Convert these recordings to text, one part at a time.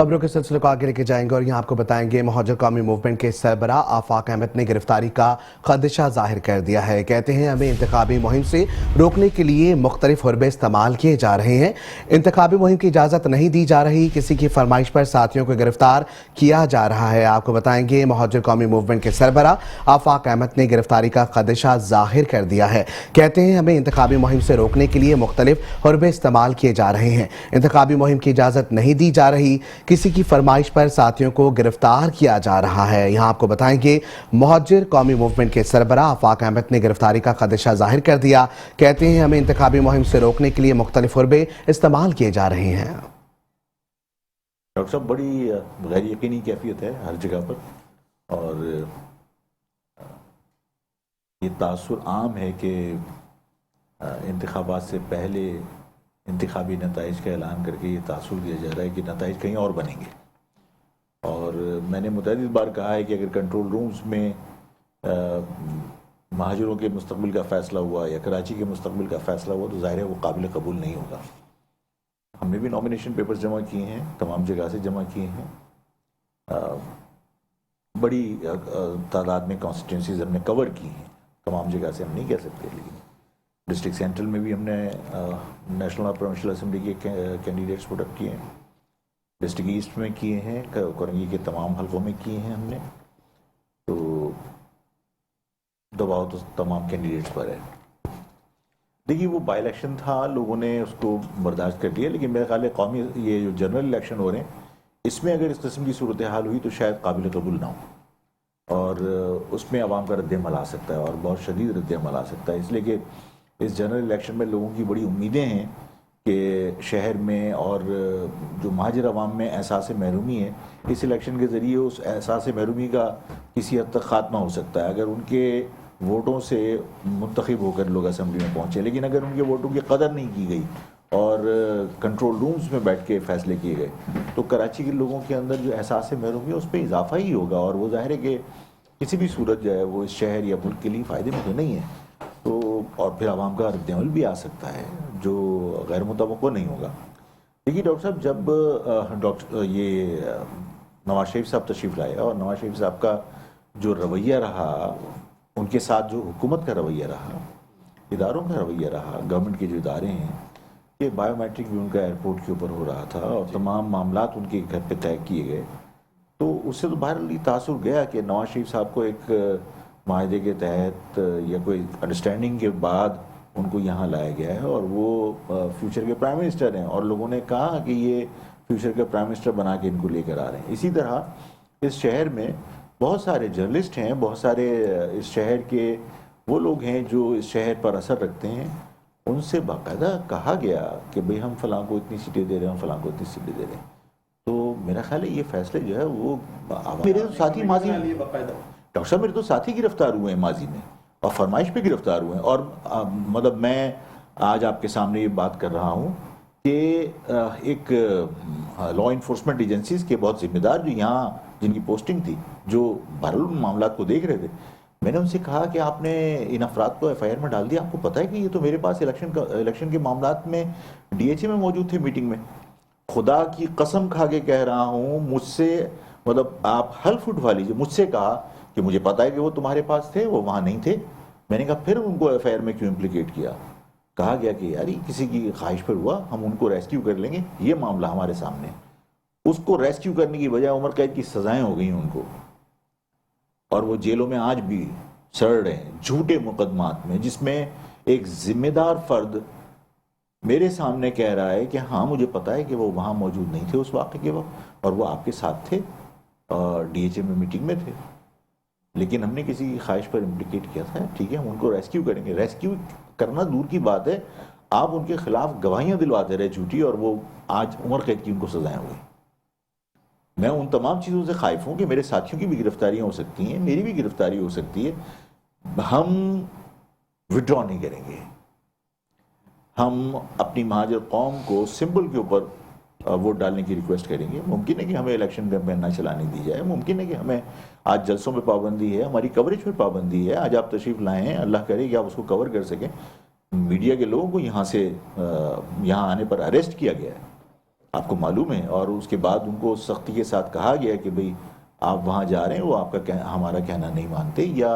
खबरों के सिलसिले को आगे लेके जाएंगे और यहाँ आपको बताएंगे महाजर कौमी मूवमेंट के सरबराह आफाक अहमद ने गिरफ्तारी का खदशा जाहिर कर दिया है। कहते हैं हमें इंतखाबी मुहिम से रोकने के लिए मुख्तलिफ हुर्बे इस्तेमाल किए जा रहे हैं। इंतखाबी मुहिम की इजाज़त नहीं दी जा रही, किसी की फरमाइश पर साथियों को गिरफ्तार किया जा रहा है। आपको बताएंगे महाजर कौमी मूवमेंट के सरबराह आफाक अहमद ने गिरफ्तारी का खदशा जाहिर कर दिया है। कहते हैं हमें इंतखाबी मुहिम से रोकने के लिए मुख्तलिफ हुर्बे इस्तेमाल किए जा रहे हैं। इंतखाबी मुहिम की इजाज़त नहीं दी जा रही, किसी की फरमाइश पर साथियों को गिरफ्तार किया जा रहा है। यहाँ आपको बताएंगे महाजिर कौमी मूवमेंट के सरबराह आफाक अहमद ने गिरफ्तारी का खदशा जाहिर कर दिया। कहते हैं हमें इंतखाबी मुहिम से रोकने के लिए मुख्तलिफ हुर्बे इस्तेमाल किए जा रहे हैं। डॉक्टर साहब, बड़ी गैर यकीनी कैफियत है हर जगह पर, और ये तासुर आम है कि इंतखाबात से पहले इंतखाबी नताइज का ऐलान करके ये तासुर दिया जा रहा है कि नताइज कहीं और बनेंगे। और मैंने मुतअद्दिद बार कहा है कि अगर कंट्रोल रूम्स में महाजरों के मुस्तकबिल का फ़ैसला हुआ या कराची के मुस्तकबिल का फ़ैसला हुआ तो ज़ाहिर है वो काबिल कबूल नहीं होगा। हमने भी नॉमिनेशन पेपर्स जमा किए हैं, तमाम जगह से जमा किए हैं, बड़ी तादाद में कॉन्स्टिट्यूंसीज हमने कवर की हैं। तमाम जगह से हम नहीं कह सकते, लेकिन डिस्ट्रिक्ट सेंट्रल में भी हमने नेशनल और प्रोविंशियल असेंबली के कैंडिडेट्स पुट अप किए हैं, डिस्ट्रिक्ट ईस्ट में किए हैं, कोरंगी के तमाम हल्कों में किए हैं हमने। तो दबाव तो तमाम कैंडिडेट्स पर है। देखिए, वो बाई इलेक्शन था, लोगों ने उसको बर्दाश्त कर लिया, लेकिन मेरे ख्याल है कौमी ये जो जनरल इलेक्शन हो रहे हैं इसमें अगर इस किस्म की सूरत हाल हुई तो शायद काबिल कबूल ना हो, और उसमें अवाम का रद्द-ए-अमल आ सकता है और बहुत शदीद रद्द-ए-अमल आ सकता है। इसलिए कि इस जनरल इलेक्शन में लोगों की बड़ी उम्मीदें हैं कि शहर में और जो महाजर अवाम में एहसास महरूमी है, इस इलेक्शन के ज़रिए उस एहसास महरूमी का किसी हद तक ख़ात्मा हो सकता है अगर उनके वोटों से मुंतखब होकर लोग असम्बली में पहुँचे। लेकिन अगर उनके वोटों की कदर नहीं की गई और कंट्रोल रूम्स में बैठ के फ़ैसले किए गए तो कराची के लोगों के अंदर जो एहसास महरूमी है उस पर इजाफा ही होगा, और वो ज़ाहिर है कि किसी भी सूरत जो है वो इस शहर या मुल्क के लिए फ़ायदे में तो नहीं है। तो और फिर आवाम का रद्द-ए-अमल भी आ सकता है जो गैर मुतवक्को नहीं होगा। देखिए डॉक्टर साहब, जब ये नवाज शरीफ साहब तशरीफ़ लाए और नवाज शरीफ साहब का जो रवैया रहा, उनके साथ जो हुकूमत का रवैया रहा, इदारों का रवैया रहा, गवर्नमेंट के जो इदारे हैं, ये बायोमेट्रिक भी उनका एयरपोर्ट के ऊपर हो रहा था और तमाम मामलात उनके घर पे तय किए गए, तो उससे तो बहरहाल तासुर गया कि नवाज शरीफ साहब को एक माहदे के तहत या कोई अंडरस्टैंडिंग के बाद उनको यहाँ लाया गया है और वो फ्यूचर के प्राइम मिनिस्टर हैं, और लोगों ने कहा कि ये फ्यूचर के प्राइम मिनिस्टर बना के इनको लेकर आ रहे हैं। इसी तरह इस शहर में बहुत सारे जर्नलिस्ट हैं, बहुत सारे इस शहर के वो लोग हैं जो इस शहर पर असर रखते हैं, उनसे बाकायदा कहा गया कि भाई हम फलां को इतनी सीटें दे रहे हैं, हम फलां को इतनी सीटें दे रहे हैं। तो मेरा ख्याल है ये फैसले जो है वो मेरे तो साथी माजी डॉक्टर साहब मेरे तो साथी गिरफ्तार हुए हैं माजी में और फरमाइश पे गिरफ्तार हुए हैं, और मतलब मैं आज आपके सामने ये बात कर रहा हूँ कि एक लॉ इन्फोर्समेंट एजेंसीज के बहुत जिम्मेदार जो यहाँ जिनकी पोस्टिंग थी, जो बहरहाल मामला को देख रहे थे, मैंने उनसे कहा कि आपने इन अफराद को FIR में डाल दिया, आपको पता है कि ये तो मेरे पास इलेक्शन के मामलात में DHA में मौजूद थे मीटिंग में। खुदा की कसम खा के कह रहा हूँ, मुझसे मतलब आप हल्फ उठवा लीजिए, मुझसे कहा कि मुझे पता है कि वो तुम्हारे पास थे, वो वहाँ नहीं थे। मैंने कहा फिर उनको FIR में क्यों इम्प्लीकेट किया? कहा गया कि यार किसी की ख्वाहिश पर हुआ, हम उनको रेस्क्यू कर लेंगे, ये मामला हमारे सामने। उसको रेस्क्यू करने की बजाय उम्र कैद की सजाएं हो गई उनको, और वो जेलों में आज भी सड़ रहे हैं झूठे मुकदमात में, जिसमें एक जिम्मेदार फर्द मेरे सामने कह रहा है कि हाँ मुझे पता है कि वो वहाँ मौजूद नहीं थे उस वाक़े के वक्त और वो आपके साथ थे और DHA में मीटिंग में थे, लेकिन हमने किसी की ख्वाहिश पर इम्प्लीकेट किया था। ठीक है, हम उनको रेस्क्यू करेंगे। रेस्क्यू करना दूर की बात है, आप उनके खिलाफ गवाहियाँ दिलवाते रहे झूठी, और वो आज उम्र कैद की उनको सजाएं हुई। मैं उन तमाम चीज़ों से खाइफ हूँ कि मेरे साथियों की भी गिरफ्तारियाँ हो सकती हैं, मेरी भी गिरफ्तारी हो सकती है। हम विड्रॉ नहीं करेंगे, हम अपनी महाजर कौम को सिंबल के ऊपर वोट डालने की रिक्वेस्ट करेंगे। मुमकिन है कि हमें इलेक्शन कैंपेन ना चलाने दी जाए, मुमकिन है कि हमें आज जलसों पे पाबंदी है, हमारी कवरेज पर पाबंदी है। आज आप तशरीफ़ लाए हैं, अल्लाह करे कि आप उसको कवर कर सकें। मीडिया के लोगों को यहाँ से यहाँ आने पर अरेस्ट किया गया है, آپ کو معلوم ہے، اور اس کے بعد ان کو سختی کے ساتھ کہا گیا کہ بھئی آپ وہاں جا رہے ہیں، وہ آپ کا ہمارا کہنا نہیں مانتے، یا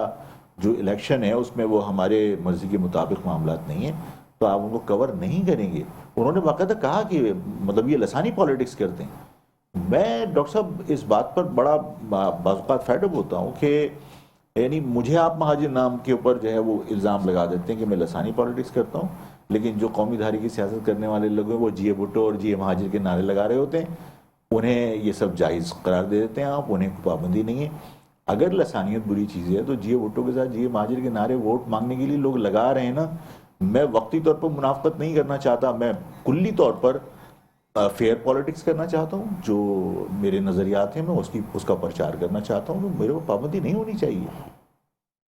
جو الیکشن ہے اس میں وہ ہمارے مرضی کے مطابق معاملات نہیں ہیں، تو آپ ان کو کور نہیں کریں گے۔ انہوں نے باقاعدہ کہا کہ مطلب یہ لسانی پالیٹکس کرتے ہیں۔ میں ڈاکٹر صاحب اس بات پر بڑا بعض اوقات فیڈ اپ ہوتا ہوں کہ یعنی مجھے آپ مہاجر نام کے اوپر جو ہے وہ الزام لگا دیتے ہیں کہ میں لسانی پالیٹکس کرتا ہوں، لیکن جو قومی دھاری کی سیاست کرنے والے لوگ ہیں وہ جی اے بھٹو اور جی اے مہاجر کے نعرے لگا رہے ہوتے ہیں، انہیں یہ سب جائز قرار دے دیتے ہیں آپ، انہیں کوئی پابندی نہیں ہے۔ اگر لسانیت بری چیز ہے تو جی اے بھٹو کے ساتھ جی اے مہاجر کے نعرے ووٹ مانگنے کے لیے لوگ لگا رہے ہیں نا۔ میں وقتی طور پر منافقت نہیں کرنا چاہتا، میں کلی طور پر فیئر پالیٹکس کرنا چاہتا ہوں، جو میرے نظریات ہیں میں اس کا پرچار کرنا چاہتا ہوں، تو میرے کو پابندی نہیں ہونی چاہیے۔